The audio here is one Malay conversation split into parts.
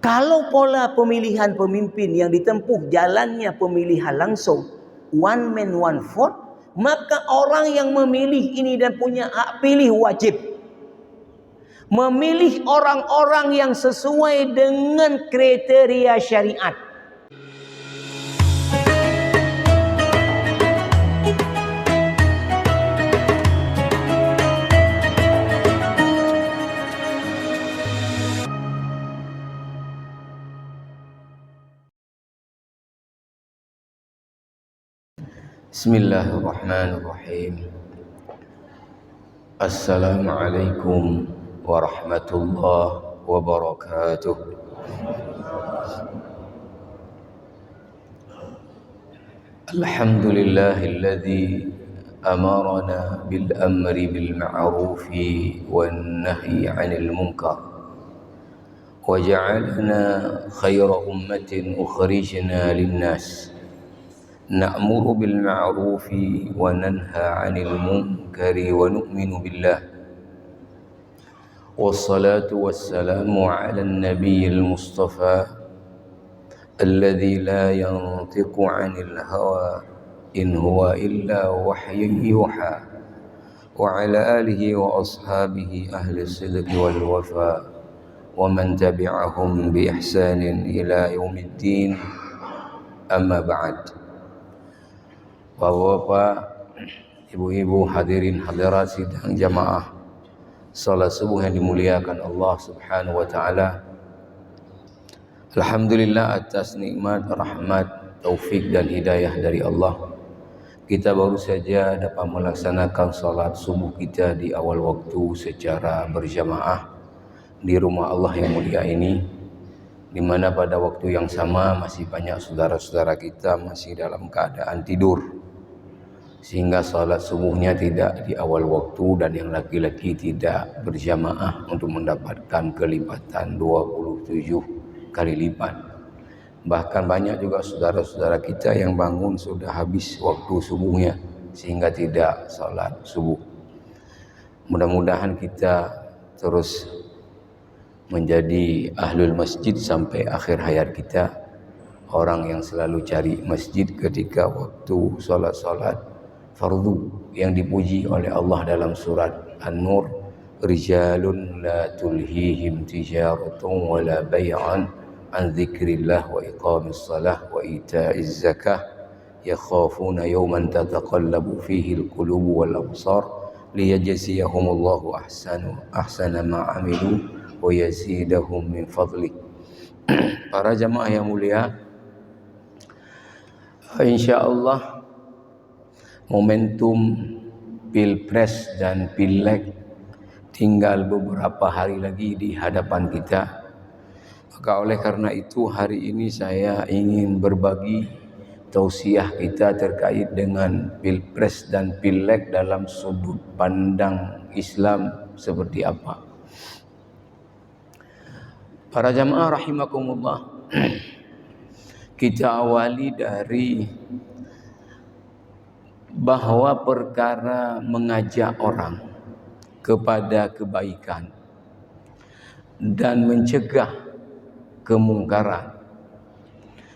Kalau pola pemilihan pemimpin yang ditempuh jalannya pemilihan langsung, one man one vote, maka orang yang memilih ini dan punya hak pilih wajib memilih orang-orang yang sesuai dengan kriteria syariat. Bismillahirrahmanirrahim. Assalamualaikum warahmatullahi wabarakatuh. Alhamdulillahilladzi amarna bil amri bil ma'rufi wan nahyi 'anil munkar wa ja'alna khayra ummatin ukhrijna lin-nas na'muru bil ma'rufi wa nanha 'anil munkari wa nu'minu billah. Wassalatu wassalamu 'alan nabiyil mustafa alladzi la yantiqu 'anil hawa in huwa illa wahyun yuha wa 'ala alihi wa ashabihi ahli sidqi wal wafa wa man tabi'ahum bi ihsanin ila yaumiddin. Amma ba'd. Bapak-bapak, ibu-ibu, hadirin hadirat sidang jamaah salat subuh yang dimuliakan Allah Subhanahu wa taala. Alhamdulillah atas nikmat, rahmat, taufik dan hidayah dari Allah, kita baru saja dapat melaksanakan salat subuh kita di awal waktu secara berjamaah di rumah Allah yang mulia ini, di mana pada waktu yang sama masih banyak saudara-saudara kita masih dalam keadaan tidur, sehingga salat subuhnya tidak di awal waktu dan yang laki-laki tidak berjamaah untuk mendapatkan kelipatan 27 kali lipat. Bahkan banyak juga saudara-saudara kita yang bangun sudah habis waktu subuhnya sehingga tidak salat subuh. Mudah-mudahan kita terus menjadi ahlul masjid sampai akhir hayat kita, orang yang selalu cari masjid ketika waktu salat-salat fardu yang dipuji oleh Allah dalam surat An-Nur, rijalun la tulhihim tijaratun wala bay'an an dzikrillah wa iqamis salah wa ita'iz zakah yakhafuna yawman tataqallabu fihi al-qulubu wal absar liyajziyahumullahu ahsana ma 'amilu wa yazidahum min fadli. Para jamaah yang mulia, insyaallah momentum Pilpres dan Pileg tinggal beberapa hari lagi di hadapan kita. Maka oleh karena itu hari ini saya ingin berbagi tausiah kita terkait dengan Pilpres dan Pileg dalam sudut pandang Islam seperti apa. Para jamaah rahimakumullah, kita awali dari bahwa perkara mengajak orang kepada kebaikan dan mencegah kemungkaran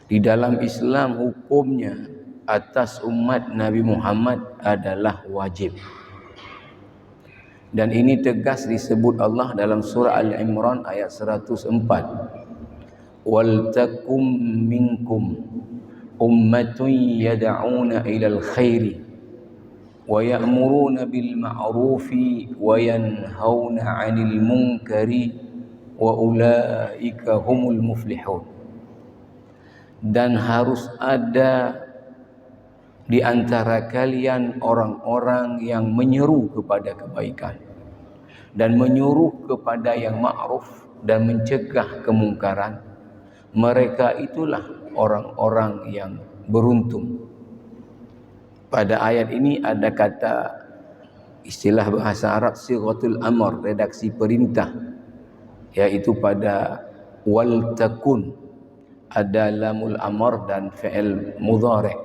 di dalam Islam, hukumnya atas umat Nabi Muhammad adalah wajib. Dan ini tegas disebut Allah dalam surah Al-Imran ayat 104. Wal takum minkum ummatun yad'una ilal khairi wa ya'muruna bil ma'rufi wa yanhauna 'anil munkari wa ulaika humul muflihun. Dan harus ada di antara kalian orang-orang yang menyeru kepada kebaikan dan menyuruh kepada yang ma'ruf dan mencegah kemungkaran. Mereka itulah orang-orang yang beruntung. Pada ayat ini ada kata, istilah bahasa Arab sighatul amr, redaksi perintah, yaitu pada wal takun ada lamul amr dan fi'il mudhari'.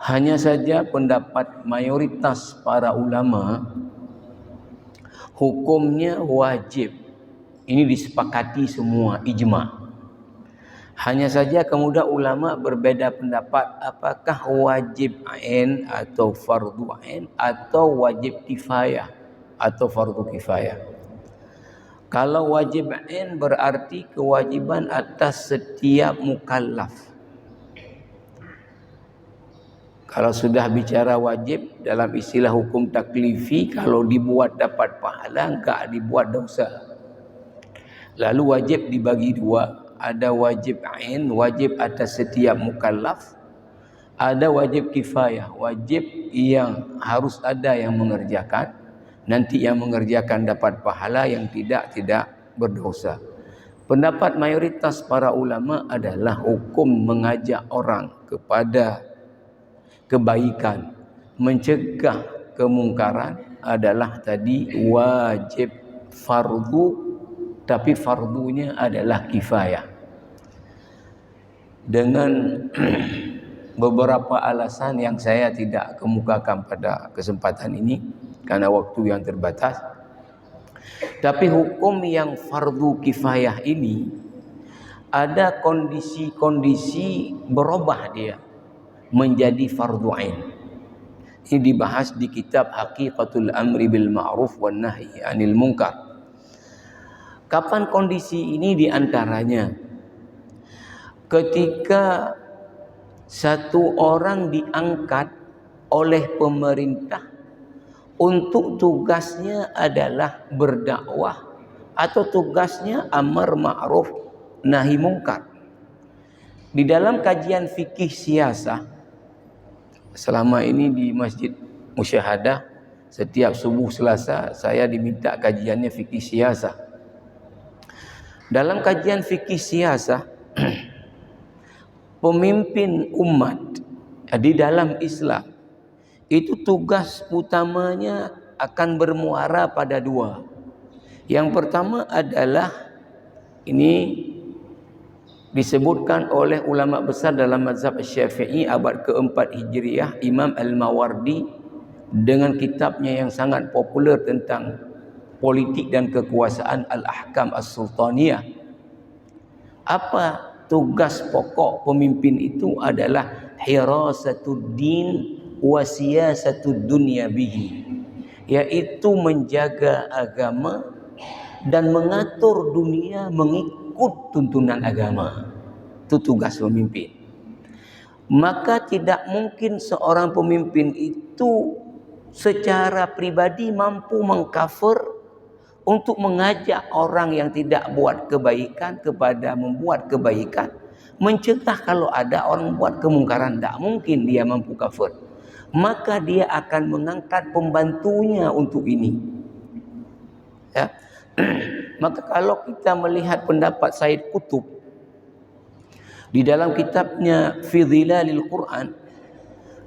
Hanya saja pendapat mayoritas para ulama, hukumnya wajib Ini disepakati semua, ijma'. Hanya saja kemudian ulama berbeda pendapat apakah wajib ain atau fardu ain atau wajib kifayah atau fardu kifayah. Kalau wajib ain berarti kewajiban atas setiap mukallaf. Kalau sudah bicara wajib dalam istilah hukum taklifi, kalau dibuat dapat pahala, enggak dibuat dosa. Lalu wajib dibagi dua. Ada wajib ain, wajib atas setiap mukallaf. Ada wajib kifayah, wajib yang harus ada yang mengerjakan. Nanti yang mengerjakan dapat pahala, yang tidak berdosa. Pendapat mayoritas para ulama adalah hukum mengajak orang kepada kebaikan, mencegah kemungkaran adalah tadi wajib fardu, tapi fardunya adalah kifayah. Dengan beberapa alasan yang saya tidak kemukakan pada kesempatan ini karena waktu yang terbatas. Tapi hukum yang fardu kifayah ini ada kondisi-kondisi berubah dia menjadi fardu ain. Ini dibahas di kitab Haqiqatul Amri bil Ma'ruf wan Nahyi 'anil Munkar. Kapan kondisi ini? Diantaranya ketika satu orang diangkat oleh pemerintah untuk tugasnya adalah berdakwah atau tugasnya amar ma'ruf nahi mungkar. Di dalam kajian fikih siasah, selama ini di Masjid Musyahadah setiap subuh Selasa saya diminta kajiannya fikih siasah. Dalam kajian fikih siasah, pemimpin umat di dalam Islam itu tugas utamanya akan bermuara pada dua. Yang pertama adalah ini disebutkan oleh ulama besar dalam mazhab Syafi'i abad keempat Hijriah, Imam Al-Mawardi, dengan kitabnya yang sangat populer tentang politik dan kekuasaan, Al-Ahkam As-Sultaniyah. Apa tugas pokok pemimpin itu? Adalah hirasatud din wa siyasatud dunya bihi, yaitu menjaga agama dan mengatur dunia mengikut tuntunan agama. Itu tugas pemimpin. Maka tidak mungkin seorang pemimpin itu secara pribadi mampu mengcover untuk mengajak orang yang tidak buat kebaikan kepada membuat kebaikan, mencegah kalau ada orang buat kemungkaran. Tidak mungkin dia mampu cover. Maka dia akan mengangkat pembantunya untuk ini. Ya. Maka kalau kita melihat pendapat Said Qutb di dalam kitabnya Fi Dhilalil Quran,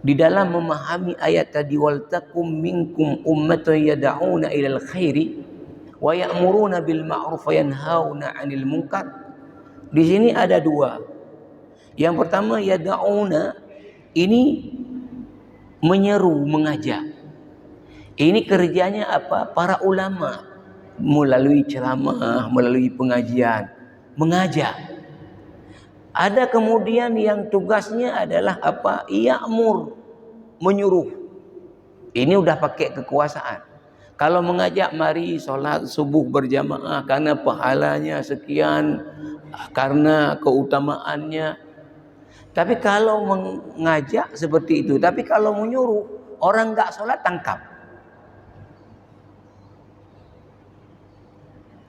di dalam memahami ayat tadi, wal takum minkum ummatun yad'una ilal khairi wa ya'muruna bil ma'ruf wa yanhauna 'anil munkar. Di sini ada dua. Yang pertama, yad'una, ini menyeru, mengajak. Ini kerjanya apa? Para ulama melalui ceramah, melalui pengajian, mengajak. Ada kemudian yang tugasnya adalah apa? Ya'mur, menyuruh. Ini udah pakai kekuasaan. Kalau mengajak, mari solat subuh berjamaah karena pahalanya sekian, karena keutamaannya. Tapi kalau mengajak seperti itu, tapi kalau menyuruh, orang enggak solat tangkap.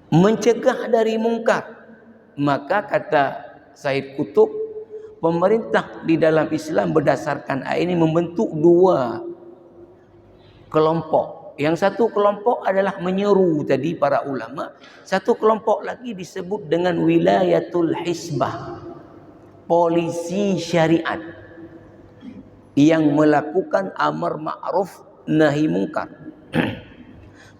Mencegah dari mungkar. Maka kata Said Qutb, pemerintah di dalam Islam berdasarkan ayat ini membentuk dua kelompok. Yang satu kelompok adalah menyeru tadi para ulama. Satu kelompok lagi disebut dengan wilayatul hisbah, polisi syariat yang melakukan amar ma'ruf nahi mungkar.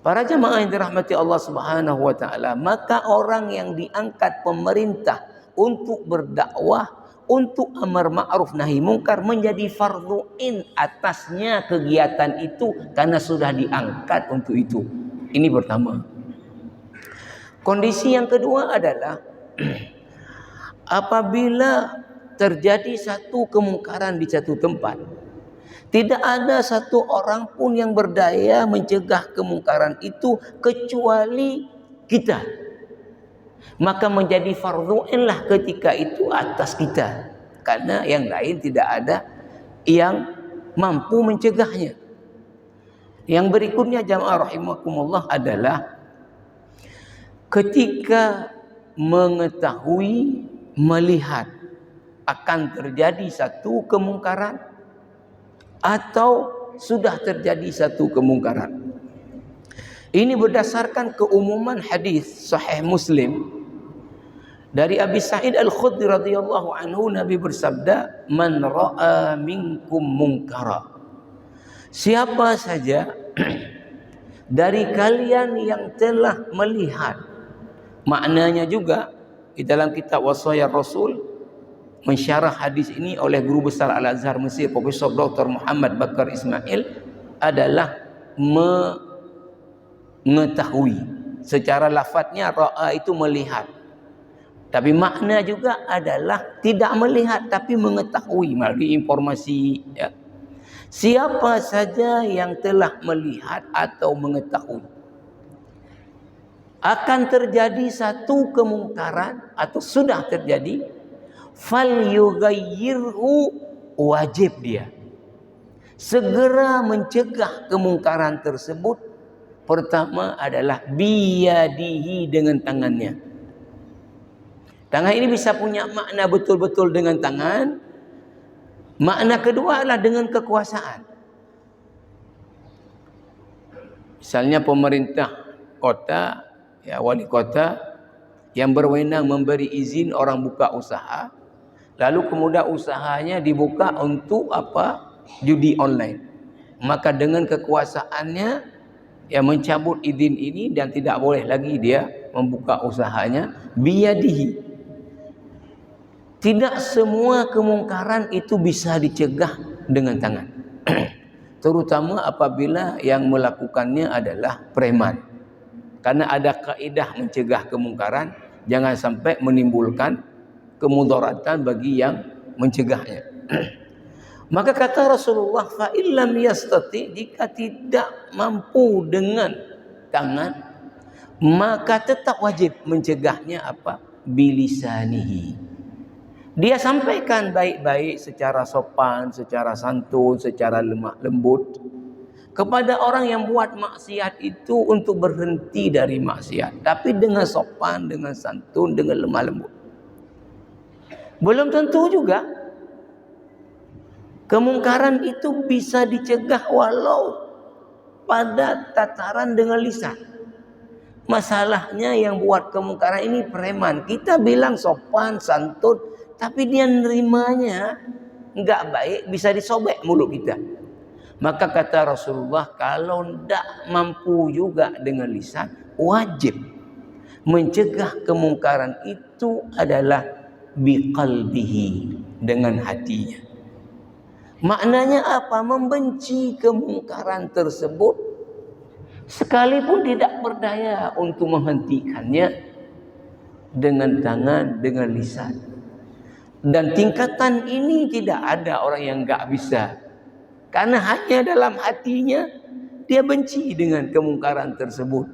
Para jamaah yang dirahmati Allah Subhanahu wa taala, maka orang yang diangkat pemerintah untuk berdakwah, untuk amar ma'ruf nahi mungkar menjadi fardhu in atasnya kegiatan itu karena sudah diangkat untuk itu. Ini pertama. Kondisi yang kedua adalah apabila terjadi satu kemungkaran di satu tempat, tidak ada satu orang pun yang berdaya mencegah kemungkaran itu kecuali kita. Maka menjadi fardhu ain lah ketika itu atas kita, karena yang lain tidak ada yang mampu mencegahnya. Yang berikutnya jamaah rahimakumullah adalah ketika mengetahui, melihat akan terjadi satu kemungkaran atau sudah terjadi satu kemungkaran. Ini berdasarkan keumuman hadis sahih Muslim dari Abi Sa'id Al-Khudri radhiyallahu anhu. Nabi bersabda, "Man ra'a minkum munkara." Siapa saja dari kalian yang telah melihat, maknanya juga di dalam kitab Wasaya Rasul mensyarah hadis ini oleh guru besar Al-Azhar Mesir Profesor Dr. Muhammad Bakar Ismail adalah mengetahui. Secara lafadznya ra'a itu melihat, tapi makna juga adalah tidak melihat tapi mengetahui melalui informasi, ya. Siapa saja yang telah melihat atau mengetahui akan terjadi satu kemungkaran atau sudah terjadi, falyughayyirhu, wajib dia segera mencegah kemungkaran tersebut. Pertama adalah biyadihi, dengan tangannya. Tangan ini bisa punya makna betul-betul dengan tangan. Makna kedua adalah dengan kekuasaan. Misalnya pemerintah kota, ya, wali kota yang berwenang memberi izin orang buka usaha, lalu kemudian usahanya dibuka untuk apa? Judi online. Maka dengan kekuasaannya, ya, mencabut izin ini dan tidak boleh lagi dia membuka usahanya biyadihi. Tidak semua kemungkaran itu bisa dicegah dengan tangan. Terutama apabila yang melakukannya adalah preman. Karena ada kaidah mencegah kemungkaran, jangan sampai menimbulkan kemudaratan bagi yang mencegahnya. Maka kata Rasulullah, fa illam yastati, jika tidak mampu dengan tangan, maka tetap wajib mencegahnya apa? Bilisanihi. Dia sampaikan baik-baik, secara sopan, secara santun, secara lemah lembut kepada orang yang buat maksiat itu untuk berhenti dari maksiat, tapi dengan sopan, dengan santun, dengan lemah lembut. Belum tentu juga kemungkaran itu bisa dicegah walau pada tataran dengan lisan. Masalahnya yang buat kemungkaran ini preman. Kita bilang sopan, santun, tapi dia nerimanya enggak baik, bisa disobek mulut kita. Maka kata Rasulullah, kalau tidak mampu juga dengan lisan, wajib mencegah kemungkaran itu adalah biqalbihi, dengan hatinya. Maknanya apa? Membenci kemungkaran tersebut sekalipun tidak berdaya untuk menghentikannya dengan tangan, dengan lisan. Dan tingkatan ini tidak ada orang yang enggak bisa. Karena hanya dalam hatinya dia benci dengan kemungkaran tersebut.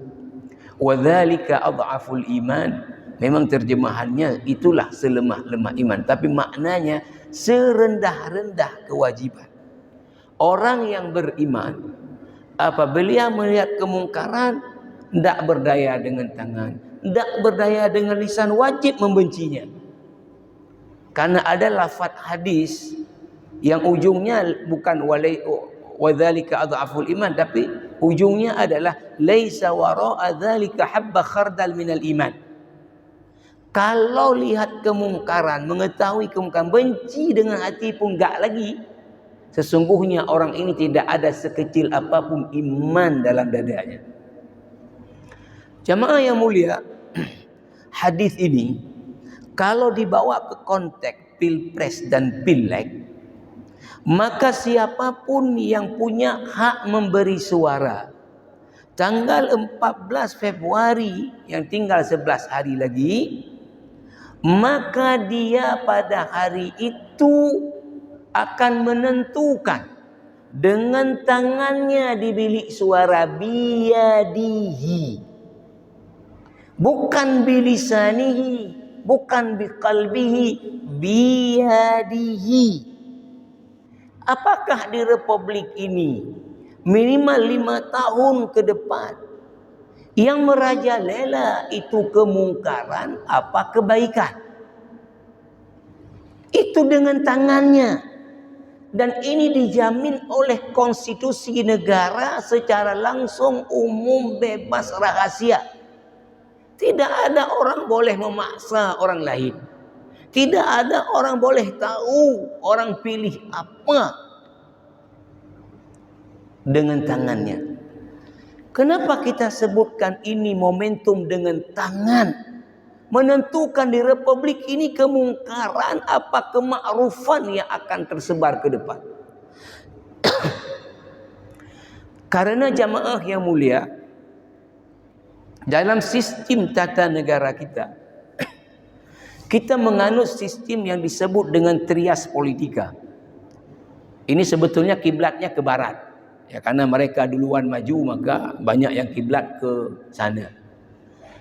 Wadzalika adhaful iman. Memang terjemahannya itulah selemah-lemah iman, tapi maknanya serendah-rendah kewajiban. Orang yang beriman apabila melihat kemungkaran, tidak berdaya dengan tangan, tidak berdaya dengan lisan, wajib membencinya. Karena ada lafaz hadis yang ujungnya bukan wadzalika adhaful iman, tapi ujungnya adalah laisa wara'a dzalika habba khardal minal iman. Kalau lihat kemungkaran, mengetahui kemungkaran, benci dengan hati pun enggak lagi, sesungguhnya orang ini tidak ada sekecil apapun iman dalam dadanya. Jamaah yang mulia, hadis ini kalau dibawa ke konteks pilpres dan pileg, maka siapapun yang punya hak memberi suara tanggal 14 Februari yang tinggal 11 hari lagi, maka dia pada hari itu akan menentukan dengan tangannya di bilik suara, biyadihi, bukan bilisanihi, bukan biqalbihi, biyadihi. Apakah di republik ini minimal 5 tahun ke depan yang merajalela itu kemungkaran apa kebaikan? Itu dengan tangannya. Dan ini dijamin oleh konstitusi negara secara langsung, umum, bebas, rahasia. Tidak ada orang boleh memaksa orang lain. Tidak ada orang boleh tahu orang pilih apa dengan tangannya. Kenapa kita sebutkan ini momentum dengan tangan? Menentukan di republik ini kemungkaran apa kemakrufan yang akan tersebar ke depan. Karena jamaah yang mulia, dalam sistem tata negara kita, kita menganut sistem yang disebut dengan trias politika. Ini sebetulnya kiblatnya ke barat. Ya, karena mereka duluan maju, maka banyak yang kiblat ke sana.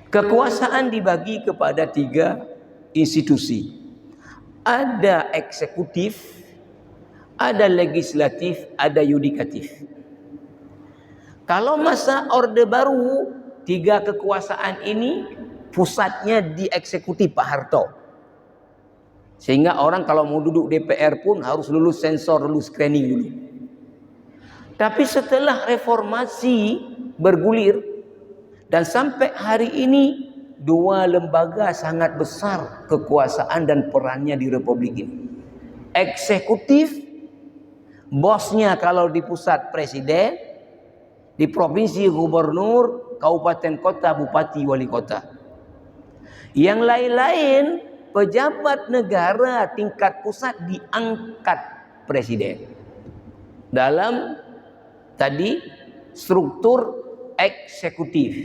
Kekuasaan dibagi kepada 3 institusi. Ada eksekutif, ada legislatif, ada yudikatif. Kalau masa Orde Baru, 3 kekuasaan ini pusatnya di eksekutif Pak Harto. Sehingga orang kalau mau duduk DPR pun harus lulus sensor, lulus screening dulu. Tapi setelah reformasi bergulir, dan sampai hari ini 2 lembaga sangat besar kekuasaan dan perannya di republik ini. Eksekutif, bosnya kalau di pusat presiden, di provinsi gubernur, kabupaten kota, bupati, wali kota. Yang lain-lain pejabat negara tingkat pusat diangkat presiden. Dalam tadi struktur eksekutif.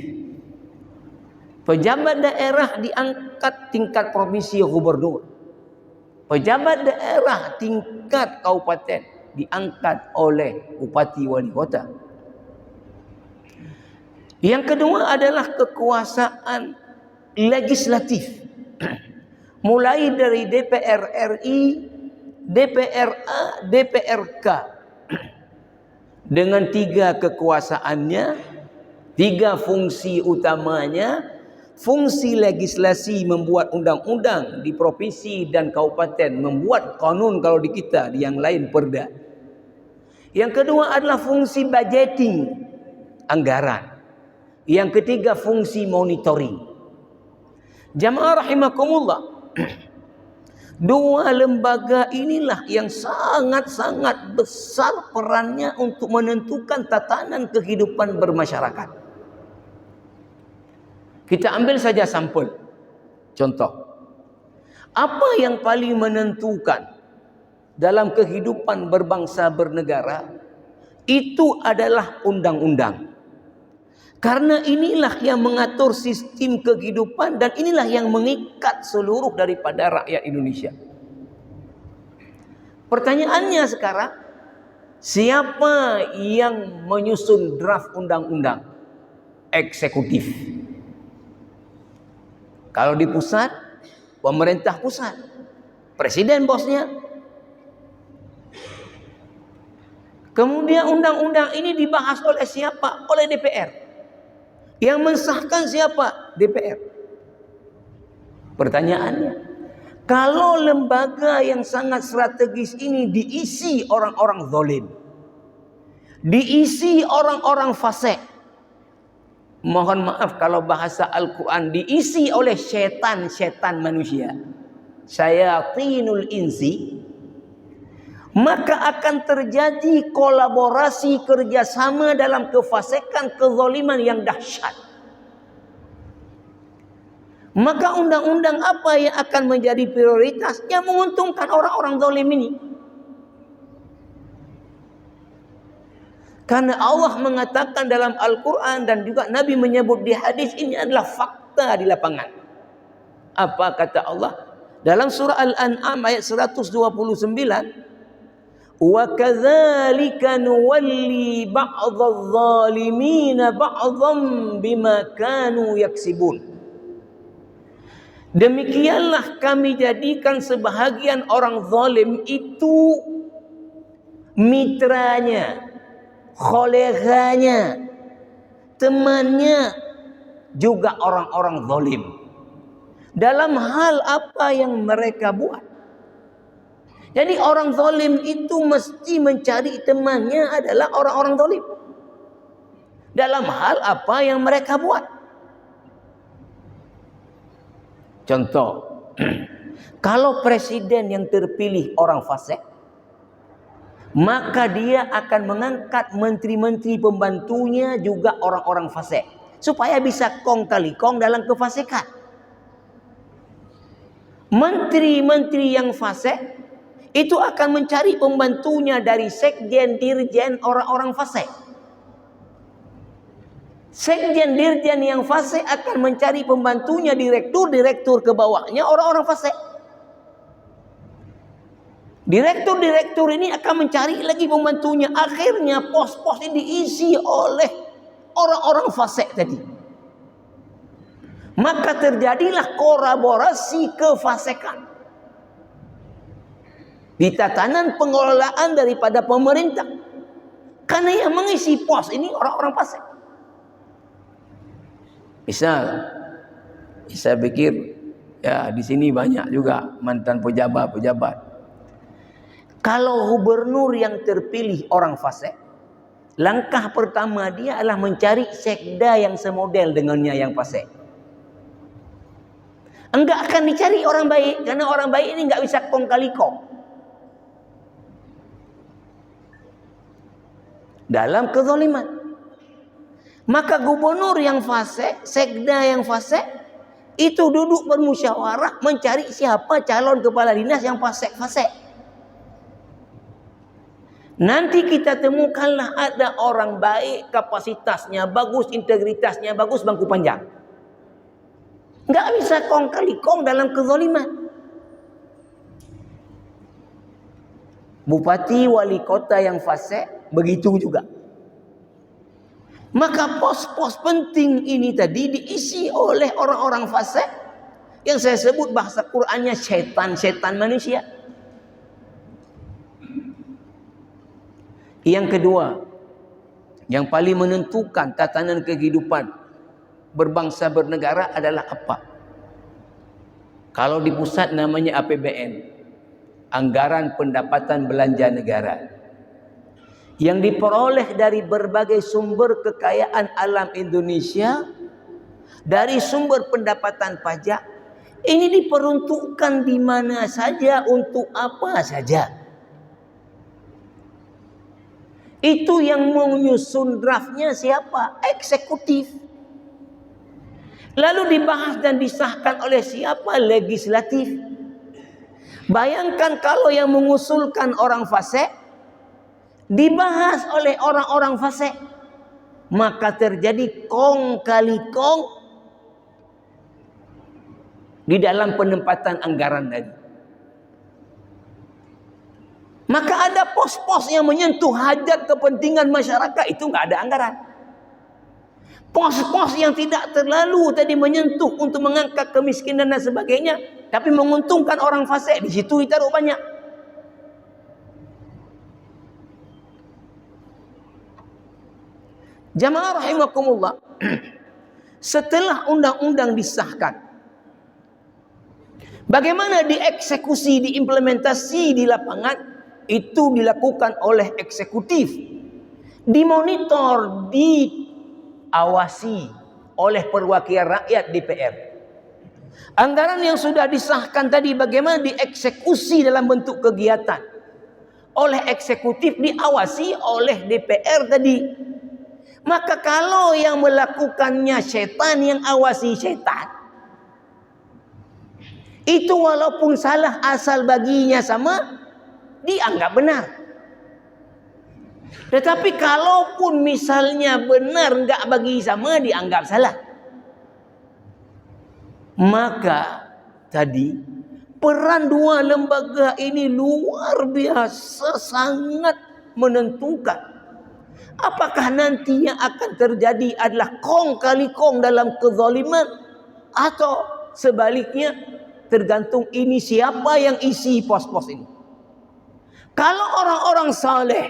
Pejabat daerah diangkat tingkat provinsi gubernur. Pejabat daerah tingkat kabupaten diangkat oleh bupati wali kota. Yang kedua adalah kekuasaan legislatif. Mulai dari DPR RI, DPRA, DPRK. Dengan 3 kekuasaannya, 3 fungsi utamanya. Fungsi legislasi membuat undang-undang di provinsi dan kabupaten, membuat kanun kalau di kita, di yang lain perda. Yang kedua adalah fungsi budgeting, anggaran. Yang ketiga fungsi monitoring. Jamaah rahimakumullah, 2 lembaga inilah yang sangat-sangat besar perannya untuk menentukan tatanan kehidupan bermasyarakat. Kita ambil saja sampel. Contoh. Apa yang paling menentukan dalam kehidupan berbangsa bernegara? Itu adalah undang-undang. Karena inilah yang mengatur sistem kehidupan dan inilah yang mengikat seluruh daripada rakyat Indonesia. Pertanyaannya sekarang, siapa yang menyusun draft undang-undang? Eksekutif. Kalau di pusat, pemerintah pusat, presiden bosnya. Kemudian undang-undang ini dibahas oleh siapa? Oleh DPR. Yang mensahkan siapa? DPR. Pertanyaannya, kalau lembaga yang sangat strategis ini diisi orang-orang zalim, diisi orang-orang fasik, mohon maaf kalau bahasa Al-Quran, diisi oleh setan-setan manusia, syayatinul insi, maka akan terjadi kolaborasi kerjasama dalam kefasikan, kezaliman yang dahsyat. Maka undang-undang apa yang akan menjadi prioritas? Yang menguntungkan orang-orang zalim ini. Karena Allah mengatakan dalam Al-Quran dan juga Nabi menyebut di hadis, ini adalah fakta di lapangan. Apa kata Allah? Dalam surah Al-An'am ayat 129, wa kadzalika nuwalli ba'dadh dhalimin ba'dhan bima kanu yaksibun. Demikianlah kami jadikan sebahagian orang zalim itu mitranya, kholeganya, temannya juga orang-orang zalim dalam hal apa yang mereka buat. Jadi orang zalim itu mesti mencari temannya adalah orang-orang zalim dalam hal apa yang mereka buat. Contoh, kalau presiden yang terpilih orang fasik, maka dia akan mengangkat menteri-menteri pembantunya juga orang-orang fasik, supaya bisa kong kali kong dalam kefasikan. Menteri-menteri yang fasik itu akan mencari pembantunya dari sekjen, dirjen, orang-orang fasik. Sekjen, dirjen yang fasik akan mencari pembantunya direktur ke bawahnya orang-orang fasik. Direktur ini akan mencari lagi pembantunya. Akhirnya pos-pos ini diisi oleh orang-orang fasik tadi. Maka terjadilah kolaborasi kefasikan di tatanan pengelolaan daripada pemerintah. Karena yang mengisi pos ini orang-orang fasik. Misal, saya pikir ya di sini banyak juga mantan pejabat. Kalau gubernur yang terpilih orang fasik, langkah pertama dia adalah mencari sekda yang semodel dengannya yang fasik. Enggak akan dicari orang baik, karena orang baik ini enggak bisa kong kali kong dalam kezaliman. Maka gubernur yang fasik, sekda yang fasik, itu duduk bermusyawarah mencari siapa calon kepala dinas yang fasik-fasik. Nanti kita temukanlah ada orang baik, kapasitasnya bagus, integritasnya bagus, bangku panjang. Enggak bisa kong kali kong dalam kezaliman. Bupati, wali kota yang fasik, begitu juga. Maka pos-pos penting ini tadi diisi oleh orang-orang fasik yang saya sebut bahasa Qur'annya syaitan manusia. Yang kedua, yang paling menentukan tatanan kehidupan berbangsa bernegara adalah apa? Kalau di pusat namanya APBN, Anggaran Pendapatan Belanja Negara, yang diperoleh dari berbagai sumber kekayaan alam Indonesia, dari sumber pendapatan pajak, ini diperuntukkan di mana saja, untuk apa saja. Itu yang menyusun draftnya siapa? Eksekutif. Lalu dibahas dan disahkan oleh siapa? Legislatif. Bayangkan kalau yang mengusulkan orang fasik, dibahas oleh orang-orang fasik, maka terjadi kong kali kong di dalam penempatan anggaran tadi. Maka ada pos-pos yang menyentuh hajat kepentingan masyarakat, itu nggak ada anggaran. Pos-pos yang tidak terlalu tadi menyentuh untuk mengangkat kemiskinan dan sebagainya, tapi menguntungkan orang fasik, di situ ditaruh banyak. Jamaah rahimakumullah, setelah undang-undang disahkan, bagaimana dieksekusi, diimplementasi di lapangan, itu dilakukan oleh eksekutif, dimonitor, diawasi oleh perwakilan rakyat DPR. Anggaran yang sudah disahkan tadi bagaimana dieksekusi dalam bentuk kegiatan oleh eksekutif, diawasi oleh DPR tadi. Maka kalau yang melakukannya setan, yang awasi setan, itu walaupun salah asal baginya sama, dianggap benar. Tetapi kalaupun misalnya benar enggak bagi sama, dianggap salah. Maka tadi peran dua lembaga ini luar biasa, sangat menentukan. Apakah nanti yang akan terjadi adalah kong kali kong dalam kezaliman, atau sebaliknya, tergantung ini siapa yang isi pos-pos ini. Kalau orang-orang saleh,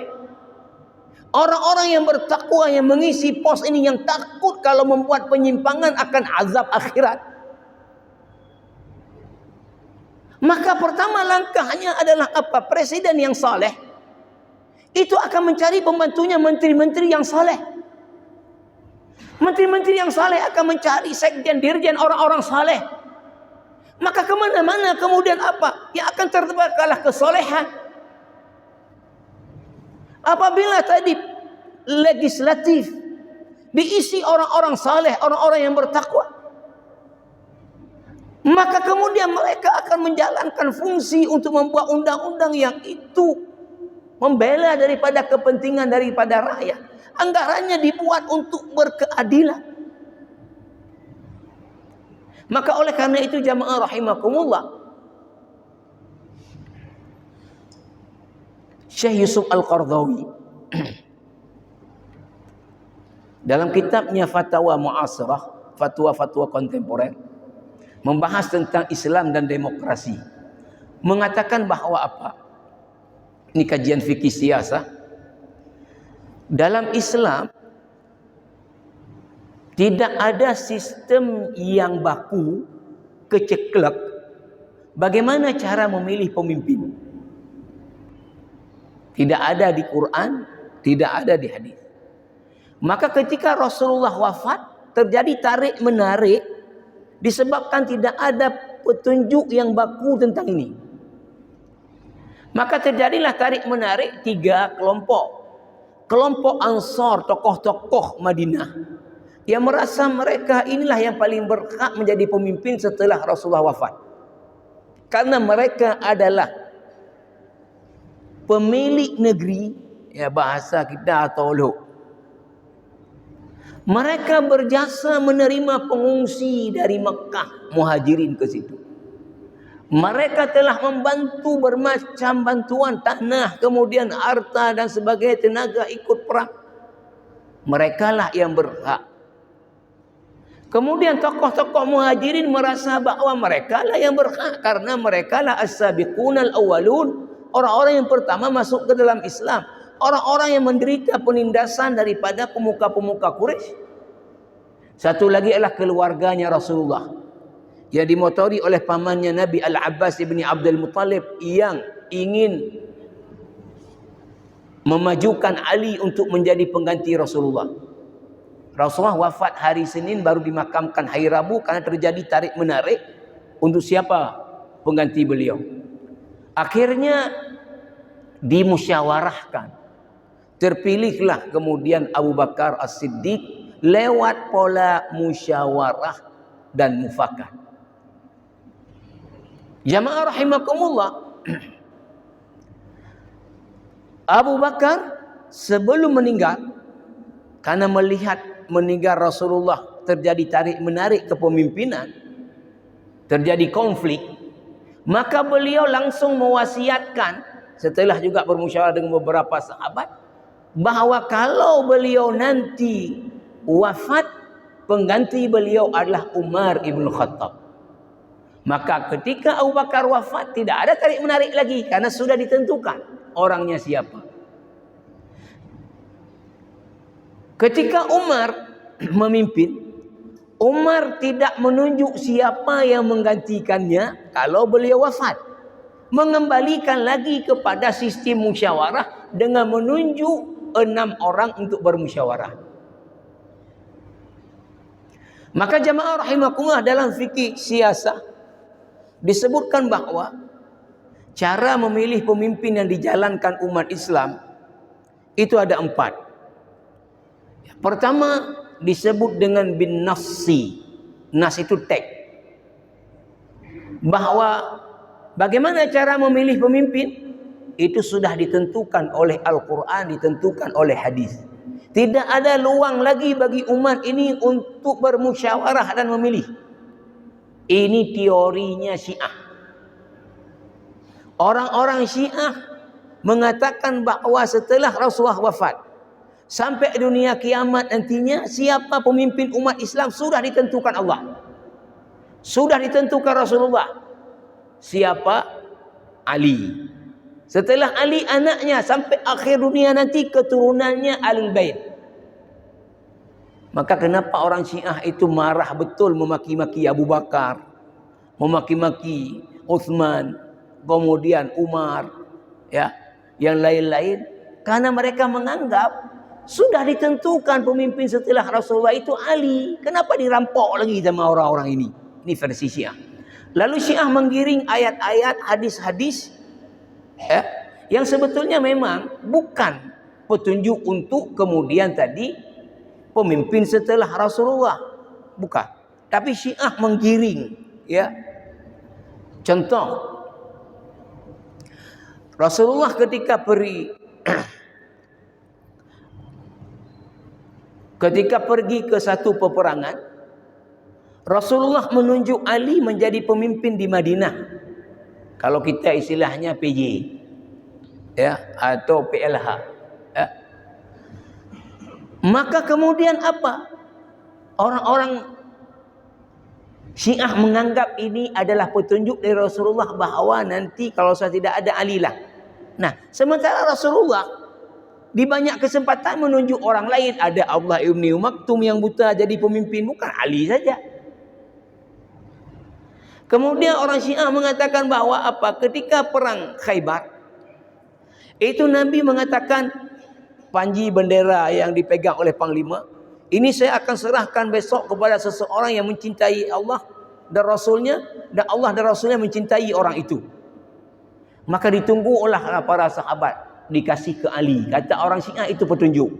orang-orang yang bertakwa yang mengisi pos ini, yang takut kalau membuat penyimpangan akan azab akhirat, maka pertama langkahnya adalah apa? Presiden yang saleh itu akan mencari pembantunya menteri-menteri yang saleh. Menteri-menteri yang saleh akan mencari sekjen, dirjen, orang-orang saleh. Maka kemana-mana kemudian apa? Yang akan terbakalah kesolehan. Apabila tadi legislatif diisi orang-orang saleh, orang-orang yang bertakwa, maka kemudian mereka akan menjalankan fungsi untuk membuat undang-undang yang itu membela daripada kepentingan daripada rakyat. Anggarannya dibuat untuk berkeadilan. Maka oleh karena itu jamaah rahimakumullah, Syekh Yusuf Al-Qaradawi dalam kitabnya Fatwa Mu'asirah, fatwa-fatwa kontemporer, membahas tentang Islam dan demokrasi, mengatakan bahwa apa? Ini kajian fikih siasah. Dalam Islam tidak ada sistem yang baku, keceklek, bagaimana cara memilih pemimpin. Tidak ada di Quran, tidak ada di hadis. Maka ketika Rasulullah wafat, terjadi tarik menarik disebabkan tidak ada petunjuk yang baku tentang ini. Maka terjadilah tarik menarik 3 kelompok. Kelompok Ansar, tokoh-tokoh Madinah, yang merasa mereka inilah yang paling berhak menjadi pemimpin setelah Rasulullah wafat. Karena mereka adalah pemilik negeri, ya bahasa kita tolok. Mereka berjasa menerima pengungsi dari Mekah, muhajirin ke situ. Mereka telah membantu bermacam bantuan tanah, kemudian harta dan sebagainya, tenaga ikut perang. Mereka lah yang berhak. Kemudian tokoh-tokoh muhajirin merasa bahwa mereka lah yang berhak karena mereka lah as-sabiqunal awwalun, orang-orang yang pertama masuk ke dalam Islam, orang-orang yang menderita penindasan daripada pemuka-pemuka Quraisy. Satu lagi adalah keluarganya Rasulullah, yang dimotori oleh pamannya Nabi Al-Abbas ibni Abdul Muttalib yang ingin memajukan Ali untuk menjadi pengganti Rasulullah. Rasulullah wafat hari Senin, baru dimakamkan hari Rabu karena terjadi tarik menarik untuk siapa pengganti beliau. Akhirnya dimusyawarahkan. Terpilihlah kemudian Abu Bakar As-Siddiq lewat pola musyawarah dan mufakat. Jamaah rahimakumullah, Abu Bakar sebelum meninggal, karena melihat meninggal Rasulullah terjadi tarik menarik kepemimpinan, terjadi konflik, maka beliau langsung mewasiatkan setelah juga bermusyawarah dengan beberapa sahabat bahwa kalau beliau nanti wafat, pengganti beliau adalah Umar ibn Khattab. Maka ketika Abu Bakar wafat, tidak ada tarik menarik lagi karena sudah ditentukan orangnya siapa. Ketika Umar memimpin, Umar tidak menunjuk siapa yang menggantikannya kalau beliau wafat. Mengembalikan lagi kepada sistem musyawarah dengan menunjuk 6 orang untuk bermusyawarah. Maka jamaah rahimakumullah, dalam fikih siasah disebutkan bahwa cara memilih pemimpin yang dijalankan umat Islam itu ada 4. Pertama disebut dengan bin nassi. Nas itu teks. Bahwa bagaimana cara memilih pemimpin? itu sudah ditentukan oleh Al-Quran, ditentukan oleh hadis. Tidak ada luang lagi bagi umat ini untuk bermusyawarah dan memilih. Ini teorinya Syiah. Orang-orang Syiah mengatakan bahawa setelah Rasulullah wafat sampai dunia kiamat nantinya, siapa pemimpin umat Islam sudah ditentukan Allah, sudah ditentukan Rasulullah. Siapa? Ali. Setelah Ali anaknya, sampai akhir dunia nanti keturunannya Ahlul Bait. Maka kenapa orang Syiah itu marah betul memaki-maki Abu Bakar, memaki-maki Uthman, kemudian Umar, ya, yang lain-lain? Karena mereka menganggap sudah ditentukan pemimpin setelah Rasulullah itu Ali. Kenapa dirampok lagi sama orang-orang ini? Ini versi Syiah. Lalu Syiah menggiring ayat-ayat, hadis-hadis, ya, yang sebetulnya memang bukan petunjuk untuk kemudian tadi pemimpin setelah Rasulullah, bukan. Tapi Syiah menggiring, ya. Contoh, Rasulullah ketika pergi ke satu peperangan, Rasulullah menunjuk Ali menjadi pemimpin di Madinah. Kalau kita istilahnya PJ, ya, atau PLH, ya. Maka kemudian apa? Orang-orang Syiah menganggap ini adalah petunjuk dari Rasulullah bahawa nanti kalau saya tidak ada Ali lah. Nah, sementara Rasulullah di banyak kesempatan menunjuk orang lain. Ada Abdullah ibn Maktum yang buta jadi pemimpin, bukan Ali saja. Kemudian orang Syiah mengatakan bahawa apa? Ketika perang Khaybar, itu Nabi mengatakan, panji bendera yang dipegang oleh Panglima, ini saya akan serahkan besok kepada seseorang yang mencintai Allah dan Rasulnya, dan Allah dan Rasulnya mencintai orang itu. Maka ditunggu oleh para sahabat, dikasih ke Ali. Kata orang Syiah itu petunjuk.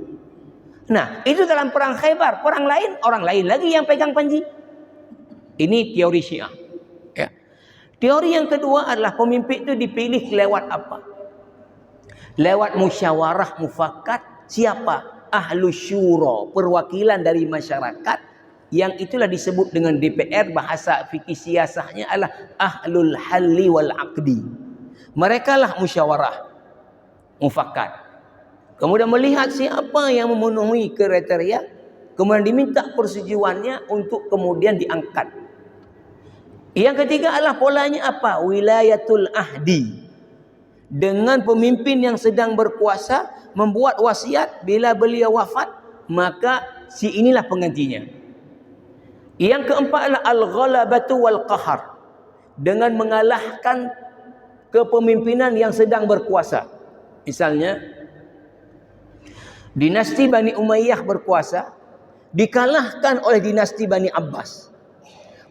Nah, itu dalam perang Khaybar. Perang lain, orang lain lagi yang pegang panji. Ini teori Syiah. Ya. Teori yang kedua adalah pemimpin itu dipilih lewat apa? Lewat musyawarah mufakat. Siapa? Ahlus syura, perwakilan dari masyarakat, yang itulah disebut dengan DPR. Bahasa fikih siasahnya adalah ahlul halli wal aqdi. Mereka lah musyawarah mufakat. Kemudian melihat siapa yang memenuhi kriteria, kemudian diminta persetujuannya untuk kemudian diangkat. Yang ketiga adalah polanya apa? Wilayatul ahdi. Dengan pemimpin yang sedang berkuasa membuat wasiat, bila beliau wafat maka si inilah penggantinya. Yang keempat adalah al-ghalabatu wal qahar. Dengan mengalahkan kepemimpinan yang sedang berkuasa. Misalnya dinasti Bani Umayyah berkuasa, dikalahkan oleh dinasti Bani Abbas.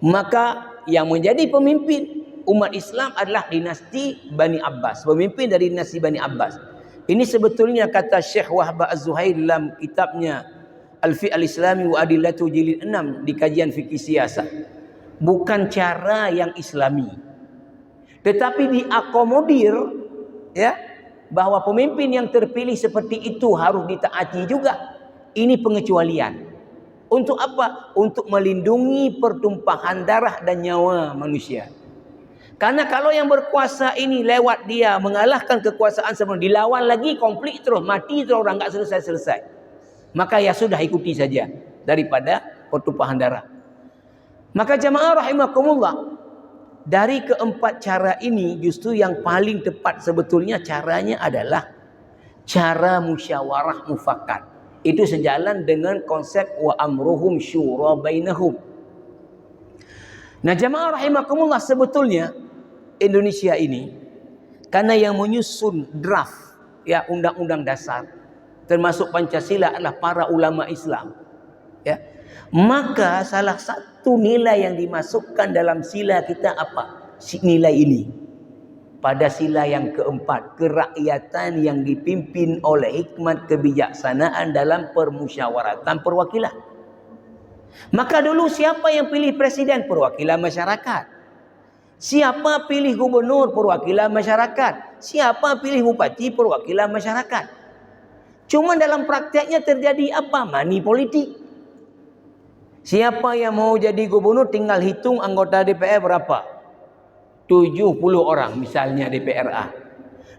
Maka yang menjadi pemimpin umat Islam adalah dinasti Bani Abbas, pemimpin dari dinasti Bani Abbas. Ini sebetulnya kata Syekh Wahbah Az-Zuhair dalam kitabnya Al-Fiqh Al-Islami wa Adillatu jilid 6 di kajian fikih siasat, bukan cara yang Islami, tetapi diakomodir, ya, bahwa pemimpin yang terpilih seperti itu harus ditaati juga. Ini pengecualian. Untuk apa? Untuk melindungi pertumpahan darah dan nyawa manusia. Karena kalau yang berkuasa ini lewat dia mengalahkan kekuasaan sebelum, dilawan lagi konflik terus, mati terus orang, enggak selesai-selesai. Maka ya sudah, ikuti saja daripada pertumpahan darah. Maka jamaah rahimakumullah, dari keempat cara ini justru yang paling tepat sebetulnya caranya adalah cara musyawarah mufakat. Itu sejalan dengan konsep wa amruhum syura bainahum. Nah jamaah rahimakumullah, sebetulnya Indonesia ini karena yang menyusun draft, ya, undang-undang dasar termasuk Pancasila adalah para ulama Islam, ya. Maka salah satu nilai yang dimasukkan dalam sila kita apa? Nilai ini. Pada sila yang keempat, kerakyatan yang dipimpin oleh hikmat kebijaksanaan dalam permusyawaratan perwakilan. Maka dulu siapa yang pilih presiden? Perwakilan masyarakat. Siapa pilih gubernur? Perwakilan masyarakat. Siapa pilih bupati? Perwakilan masyarakat. Cuma dalam prakteknya terjadi apa? Money politik. Siapa yang mau jadi gubernur tinggal hitung anggota DPR berapa? 70 orang misalnya DPRA.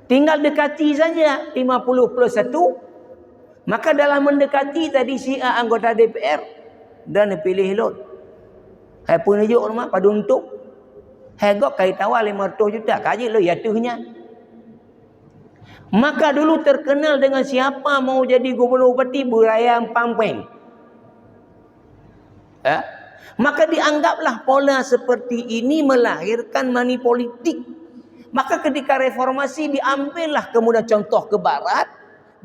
Tinggal dekati saja 50 plus 1. Maka dalam mendekati tadi si A anggota DPR dan pilih lot. Hai pun hijuk rumah pada untuk. Hai gok kai tawa 500 juta kaji lo yatuhnya. Maka dulu terkenal dengan siapa mau jadi gubernur bupati berayam pampeng. Maka dianggaplah pola seperti ini melahirkan money politik. Maka ketika reformasi diambillah kemudian contoh ke barat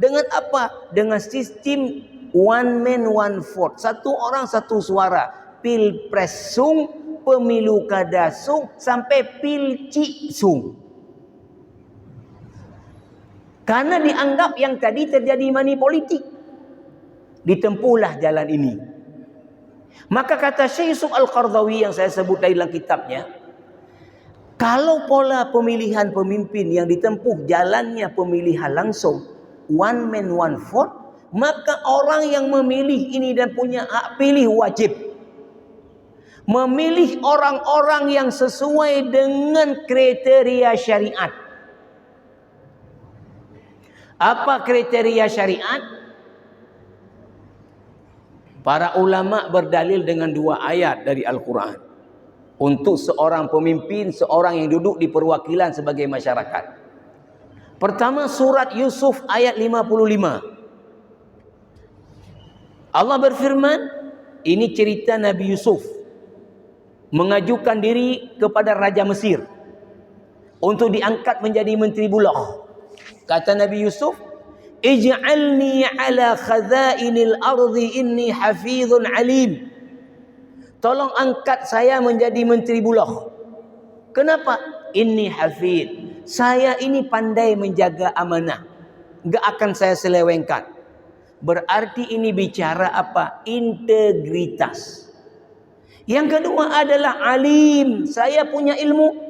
dengan apa? Dengan sistem one man one vote. Satu orang satu suara. Pilpres sung, pemilu kada sung, sampai pilci sung. Karena dianggap yang tadi terjadi money politik. Ditempuhlah jalan ini. Maka kata Syekh Yusuf Al-Qaradawi yang saya sebut dalam kitabnya, kalau pola pemilihan pemimpin yang ditempuh jalannya pemilihan langsung, one man one vote, maka orang yang memilih ini dan punya hak pilih wajib memilih orang-orang yang sesuai dengan kriteria syariat. Apa kriteria syariat? Para ulama berdalil dengan 2 ayat dari Al-Quran untuk seorang pemimpin, seorang yang duduk di perwakilan sebagai masyarakat. Pertama, surat Yusuf ayat 55. Allah berfirman, ini cerita Nabi Yusuf mengajukan diri kepada Raja Mesir untuk diangkat menjadi Menteri Bulagh. Kata Nabi Yusuf, ij'alni ala khazainil ardi inni hafizun alim. Tolong angkat saya menjadi Menteri Bulagh. Kenapa? Inni hafiz. Saya ini pandai menjaga amanah. Enggak akan saya selewengkan. Berarti ini bicara apa? Integritas. Yang kedua adalah alim. Saya punya ilmu.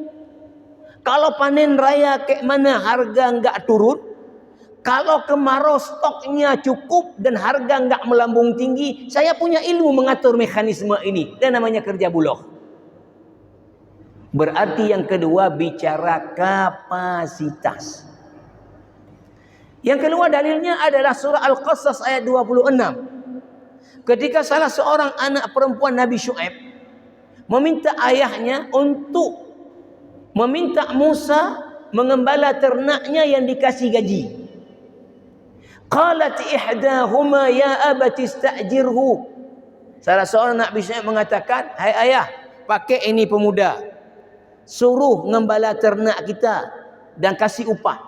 Kalau panen raya kayak mana harga enggak turun. Kalau kemarau stoknya cukup dan harga enggak melambung tinggi. Saya punya ilmu mengatur mekanisme ini. Dan namanya kerja bulagh. Berarti yang kedua bicara kapasitas. Yang kedua dalilnya adalah surah Al-Qasas ayat 26. Ketika salah seorang anak perempuan Nabi Syuaib meminta ayahnya untuk meminta Musa mengembala ternaknya yang dikasih gaji. Qalat ihdahuma ya abati istajirhu. Salah seorang Nabi Syuaib mengatakan, hai ayah, pakai ini pemuda. Suruh ngembala ternak kita dan kasih upah.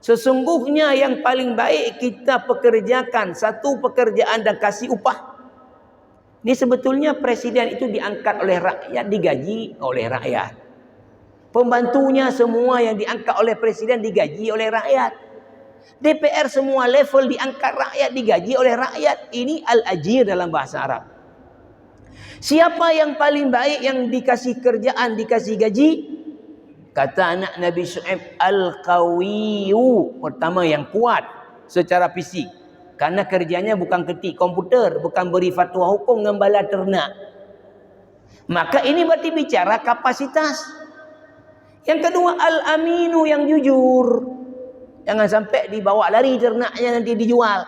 Sesungguhnya yang paling baik kita pekerjakan satu pekerjaan dan kasih upah. Ini sebetulnya presiden itu diangkat oleh rakyat, digaji oleh rakyat. Pembantunya semua yang diangkat oleh presiden digaji oleh rakyat. DPR semua level diangkat rakyat, digaji oleh rakyat. Ini al-ajir dalam bahasa Arab. Siapa yang paling baik yang dikasih kerjaan, dikasih gaji? Kata anak Nabi Syuaib, al-qawiyu. Pertama yang kuat secara fisik. Karena kerjanya bukan ketik komputer, bukan beri fatwa hukum, ngembala ternak. Maka ini berarti bicara kapasitas. Yang kedua, al-aminu, yang jujur. Jangan sampai dibawa lari ternaknya nanti dijual.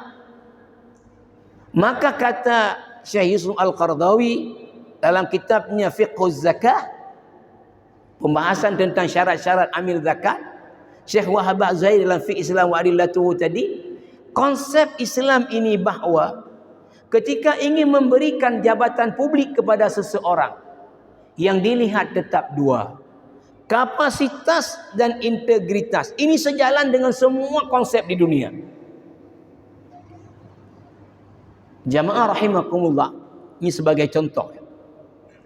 Maka kata Syekh Yusuf Al-Qaradawi dalam kitabnya Fiqhuz Zakah, pembahasan tentang syarat-syarat amil zakat, Syekh Wahab Zaid dalam Fiqh Islam wa Adillatuhu tadi, konsep Islam ini bahawa ketika ingin memberikan jabatan publik kepada seseorang, yang dilihat tetap 2. Kapasitas dan integritas. Ini sejalan dengan semua konsep di dunia. Jamaah rahimakumullah. Ini sebagai contoh.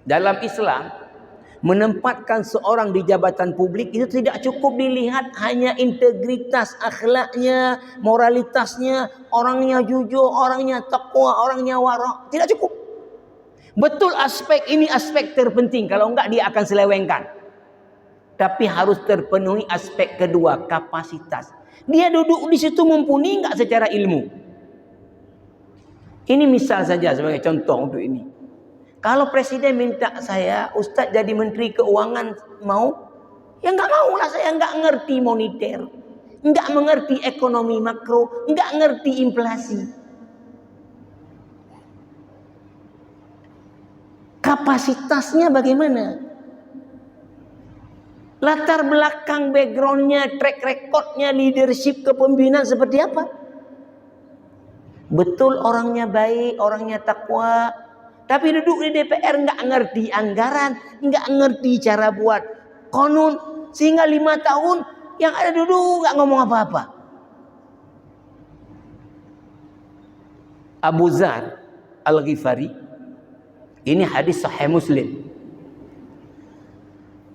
Dalam Islam, menempatkan seorang di jabatan publik itu tidak cukup dilihat hanya integritas akhlaknya, moralitasnya, orangnya jujur, orangnya taqwa, orangnya wara'. Tidak cukup. Betul aspek ini aspek terpenting. Kalau enggak dia akan selewengkan. Tapi harus terpenuhi aspek kedua, kapasitas. Dia duduk di situ mumpuni enggak secara ilmu? Ini misal saja sebagai contoh untuk ini. Kalau presiden minta saya, Ustaz jadi menteri keuangan, mau? Ya enggak maulah, saya enggak ngerti moneter, enggak mengerti ekonomi makro, enggak ngerti inflasi. Kapasitasnya bagaimana? Latar belakang, backgroundnya, track recordnya, leadership kepemimpinan seperti apa? Betul orangnya baik, orangnya takwa, tapi duduk di DPR nggak ngerti anggaran, nggak ngerti cara buat konun, sehingga 5 tahun yang ada duduk nggak ngomong apa-apa. Abu Dzar Al-Ghifari, ini hadis Sahih Muslim.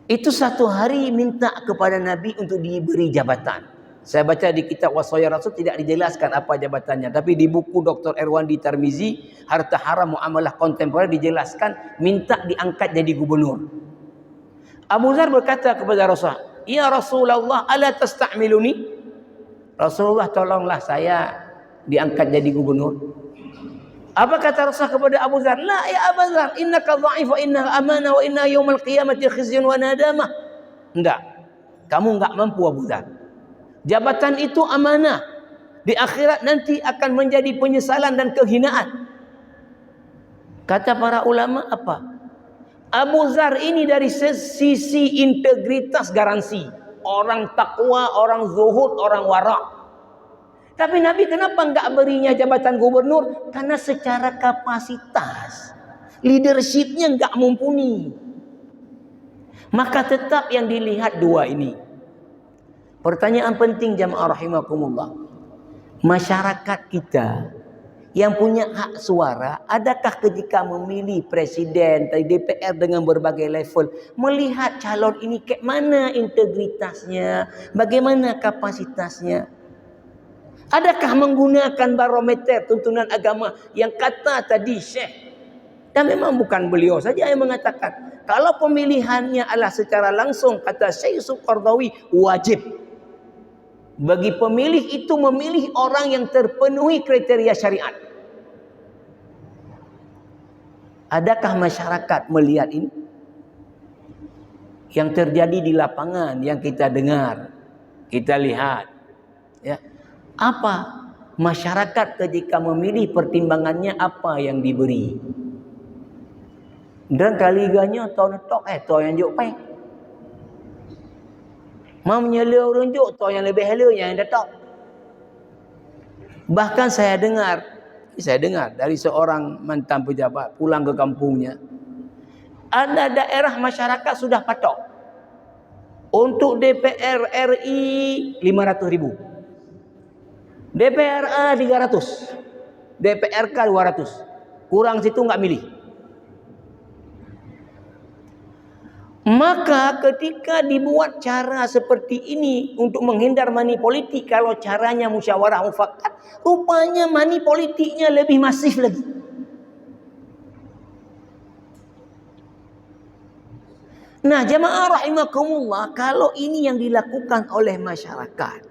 Itu satu hari minta kepada Nabi untuk diberi jabatan. Saya baca di kitab Wasaya Rasul tidak dijelaskan apa jabatannya. Tapi di buku Dr. Erwandi Tarmizi, Harta Haram Muamalah Kontemporer, dijelaskan minta diangkat jadi gubernur. Abu Dzar berkata kepada Rasulullah, "Ya Rasulullah, ala tasta'miluni?" Rasulullah, tolonglah saya diangkat jadi gubernur. Apa kata Rasulullah kepada Abu Dzar? La ya Abu Dzar, innaka dha'if wa innaha amanah wa inna yaumal qiyamati khizyun wa nadamah. Enggak. Kamu enggak mampu Abu Dzar. Jabatan itu amanah. Di akhirat nanti akan menjadi penyesalan dan kehinaan. Kata para ulama apa? Abu Dzar ini dari sisi integritas garansi. Orang takwa, orang zuhud, orang wara'. Tapi Nabi kenapa enggak berinya jabatan gubernur? Karena secara kapasitas, leadershipnya enggak mumpuni. Maka tetap yang dilihat dua ini. Pertanyaan penting jamaah rahimakumullah. Masyarakat kita yang punya hak suara, adakah ketika memilih presiden dari DPR dengan berbagai level, melihat calon ini kayak mana integritasnya, bagaimana kapasitasnya? Adakah menggunakan barometer tuntunan agama yang kata tadi Syekh, dan memang bukan beliau saja yang mengatakan, kalau pemilihannya adalah secara langsung, kata Syekh Yusuf Qaradawi, wajib bagi pemilih itu memilih orang yang terpenuhi kriteria syariat. Adakah masyarakat melihat ini? Yang terjadi di lapangan, yang kita dengar, kita lihat, ya. Apa masyarakat ketika memilih, pertimbangannya apa yang diberi? Dan kaliganya tau netok tau yang juk pai. Mau menyela orang juk tau yang lebih hala yang datak. Bahkan saya dengar dari seorang mantan pejabat pulang ke kampungnya, ada daerah masyarakat sudah patok untuk DPR RI 500.000. DPRA 300, DPRK 200, kurang situ nggak milih. Maka ketika dibuat cara seperti ini untuk menghindar money politik, kalau caranya musyawarah mufakat, rupanya money politiknya lebih masif lagi. Nah jamaah rahimakumullah, kalau ini yang dilakukan oleh masyarakat,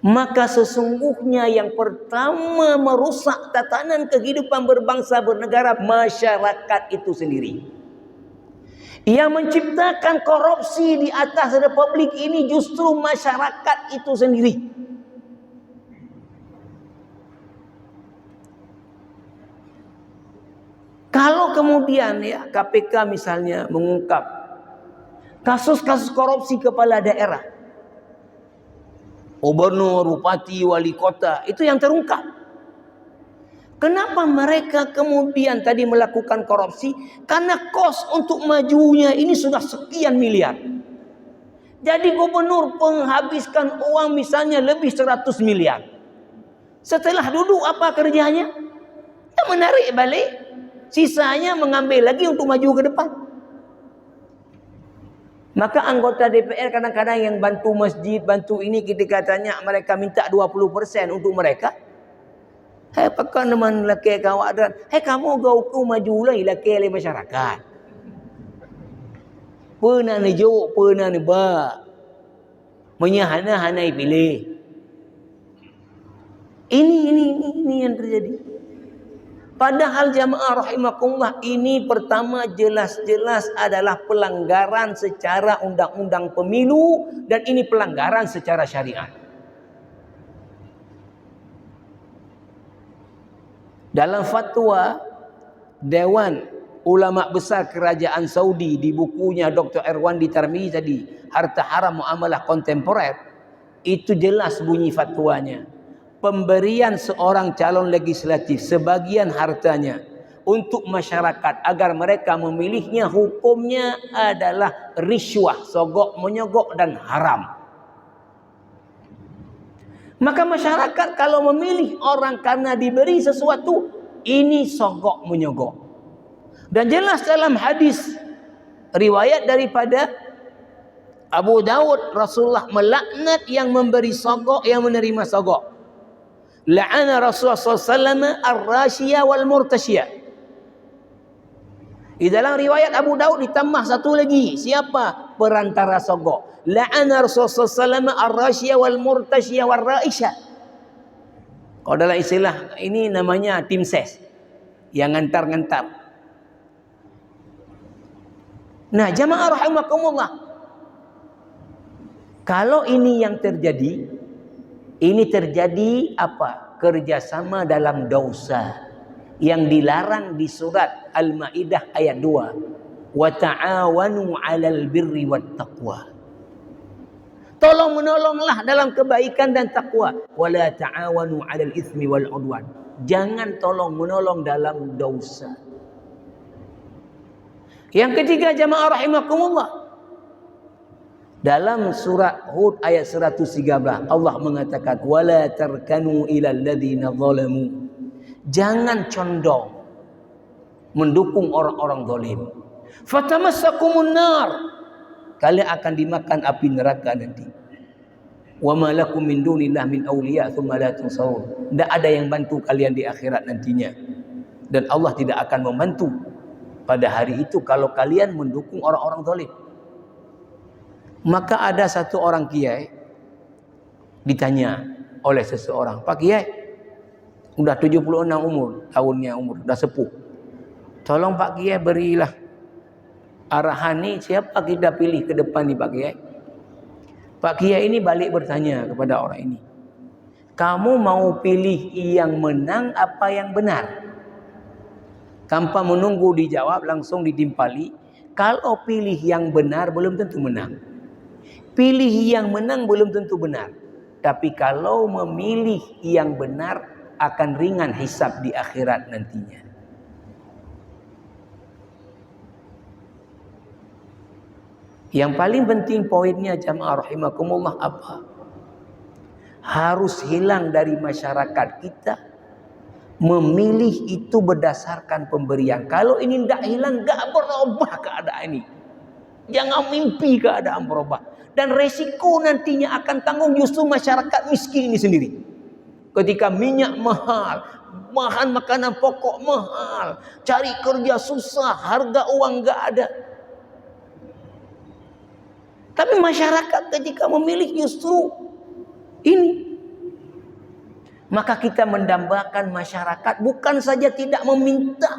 maka sesungguhnya yang pertama merusak tatanan kehidupan berbangsa bernegara masyarakat itu sendiri. Yang menciptakan korupsi di atas republik ini justru masyarakat itu sendiri. Kalau kemudian ya KPK misalnya mengungkap kasus-kasus korupsi kepala daerah, gubernur, bupati, wali kota, itu yang terungkap. Kenapa mereka kemudian tadi melakukan korupsi? Karena kos untuk majunya ini sudah sekian miliar. Jadi gubernur menghabiskan uang misalnya lebih 100 miliar. Setelah duduk apa kerjanya? Ya menarik balik. Sisanya mengambil lagi untuk maju ke depan. Maka anggota DPR kadang-kadang yang bantu masjid, bantu ini, kita katanya mereka minta 20% untuk mereka. Hei pakai teman laki kawadan. Hei kamu gauku maju lah laki oleh masyarakat. Pernah nejuk, pernah nebak. Menyahana-hanai pilih. Ini yang terjadi. Padahal jamaah rahimakumullah, ini pertama jelas-jelas adalah pelanggaran secara undang-undang pemilu dan ini pelanggaran secara syariat. Dalam fatwa Dewan Ulama Besar Kerajaan Saudi di bukunya Dr. Erwandi Tarmizi tadi, Harta Haram Muamalah Kontemporer, itu jelas bunyi fatwanya. Pemberian seorang calon legislatif sebagian hartanya untuk masyarakat agar mereka memilihnya, hukumnya adalah riswah, sogok menyogok dan haram. Maka masyarakat kalau memilih orang karena diberi sesuatu, ini sogok menyogok. Dan jelas dalam hadis riwayat daripada Abu Daud, Rasulullah melaknat yang memberi sogok, yang menerima sogok. La'ana Rasulullah SAW ar-rashiya wal murtashiya. Di dalam riwayat Abu Daud ditambah satu lagi. Siapa? Perantara sogok. La'ana Rasulullah SAW ar-rashiya wal murtashiya wal ra'isha. Kalau dalam istilah ini namanya tim ses, yang ngantar-ngantar. Nah, jamaah rahimakumullah, kalau ini yang terjadi, ini terjadi apa? Kerjasama dalam dosa yang dilarang di surat Al-Maidah ayat 2. Wa ta'awanu 'alal birri wat taqwa. Tolong menolonglah dalam kebaikan dan takwa. Wa la ta'awanu 'alal itsmi wal 'udwan. Jangan tolong menolong dalam dosa. Yang ketiga, jamaah rahimakumullah, dalam surah Hud ayat 113 Allah mengatakan wala tarkanu ilal ladzina zalamu. Jangan condong mendukung orang-orang zalim. Fatamassakumun nar. Kalian akan dimakan api neraka nanti. Wa ma lakum min dunillahi min awliya tsumma la tunsarun. Tidak ada yang bantu kalian di akhirat nantinya. Dan Allah tidak akan membantu pada hari itu kalau kalian mendukung orang-orang zalim. Maka ada satu orang kiai ditanya oleh seseorang, Pak Kiai, udah 76 tahunnya umur, udah sepuh. Tolong Pak Kiai berilah arahan nih, siapa kita pilih ke depan nih Pak Kiai. Pak Kiai ini balik bertanya kepada orang ini, kamu mau pilih yang menang apa yang benar? Tanpa menunggu dijawab, langsung ditimpali, kalau pilih yang benar belum tentu menang. Pilih yang menang belum tentu benar. Tapi kalau memilih yang benar akan ringan hisab di akhirat nantinya. Yang paling penting poinnya jamaah rahimakumullah apa? Harus hilang dari masyarakat kita memilih itu berdasarkan pemberian. Kalau ini tidak hilang, tidak berubah keadaan ini. Jangan mimpi keadaan berubah. Dan resiko nantinya akan tanggung justru masyarakat miskin ini sendiri. Ketika minyak mahal, bahan makanan pokok mahal, cari kerja susah, harga uang enggak ada. Tapi masyarakat ketika memilih justru ini. Maka kita mendambakan masyarakat bukan saja tidak meminta.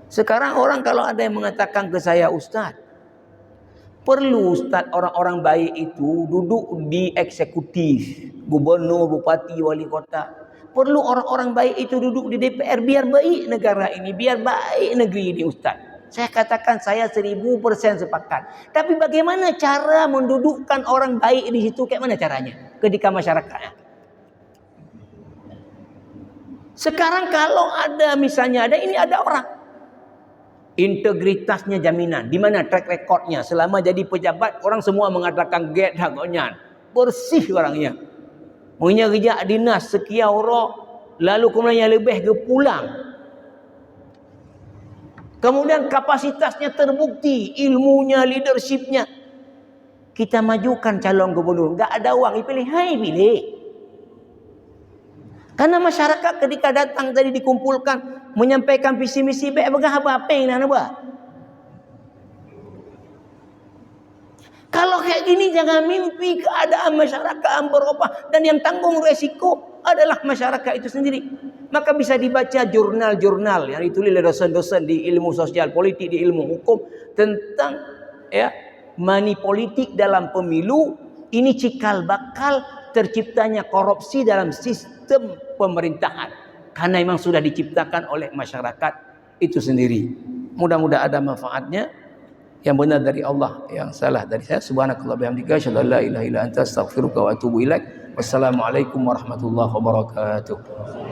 Sekarang orang kalau ada yang mengatakan ke saya, Ustaz, perlu Ustaz orang-orang baik itu duduk di eksekutif, gubernur, bupati, wali kota. Perlu orang-orang baik itu duduk di DPR biar baik negara ini, biar baik negeri ini Ustaz. Saya katakan saya 1000% sepakat. Tapi bagaimana cara mendudukkan orang baik di situ? Kayak mana caranya? Ketika masyarakatnya. Sekarang kalau ada misalnya ada orang integritasnya jaminan, di mana track recordnya selama jadi pejabat orang semua mengatakan get haknya, bersih orangnya, punya kerja dinas sekian orang, lalu kemudian yang lebih ke pulang, kemudian kapasitasnya terbukti, ilmunya, leadershipnya, kita majukan calon gubernur, enggak ada uang, dipilih, hai pilih. Karena masyarakat ketika datang tadi dikumpulkan menyampaikan visi misi baik apa yang nak buat. Kalau kayak gini jangan mimpi keadaan masyarakat berubah dan yang tanggung resiko adalah masyarakat itu sendiri. Maka bisa dibaca jurnal-jurnal yang ditulis oleh dosen-dosen di ilmu sosial politik, di ilmu hukum tentang ya money politik dalam pemilu. Ini cikal bakal terciptanya korupsi dalam sistem pemerintahan karena memang sudah diciptakan oleh masyarakat itu sendiri. Mudah-mudahan ada manfaatnya. Yang benar dari Allah, yang salah dari saya. Subhanakallah bihamdika, asyhadu an la ilaha illa anta, astaghfiruka wa atubu ilaik. Wassalamualaikum warahmatullahi wabarakatuh.